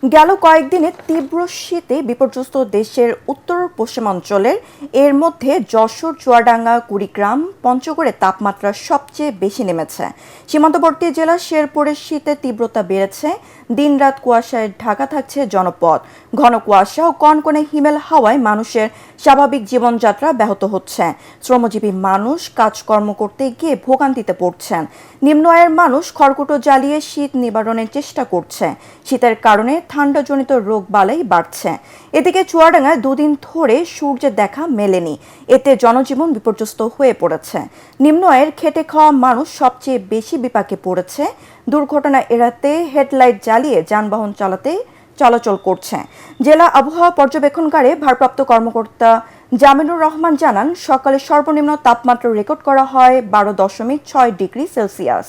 গেল কয়েকদিনে তীব্র শীতে বিপর্যস্ত দেশের উত্তর পশ্চিমাঞ্চলের এর মধ্যে যশোর, চুয়াডাঙ্গা, কুড়িগ্রাম, পঞ্চগড়ে তাপমাত্রা সবচেয়ে বেশি নেমেছে। সীমান্তবর্তী জেলা শেরপুরের শীতের তীব্রতা বেড়েছে। দিনরাত কুয়াশায় ঢাকা থাকছে জনপদ। ঘন কুয়াশা ও কনকনে হিমেল হাওয়ায় মানুষের স্বাভাবিক জীবনযাত্রা ব্যাহত হচ্ছে। শ্রমজীবী মানুষ কাজকর্ম করতে গিয়ে ভোগান্তিতে পড়ছেন। নিম্ন আয়ের মানুষ খড়কুটো জ্বালিয়ে শীত নিবারণের চেষ্টা করছে। শীতের কারণে ঠান্ডাজনিত রোগ বালাই বাড়ছে। এদিকে চুয়াডাঙ্গায় দুদিন ধরে সূর্যের দেখা মেলেনি। এতে জনজীবন বিপর্যস্ত হয়ে পড়েছে। নিম্ন আয়ের খেটে খাওয়া মানুষ সবচেয়ে বেশি বিপাকে পড়েছে। দুর্ঘটনা এড়াতে হেডলাইট জ্বালিয়ে যানবাহন চলাচল করছে। জেলা আবহাওয়া পর্যবেক্ষণকারে ভারপ্রাপ্ত কর্মকর্তা জামিনুর রহমান জানান, সকালে সর্বনিম্ন তাপমাত্রা রেকর্ড করা হয় 12.6 ডিগ্রি সেলসিয়াস।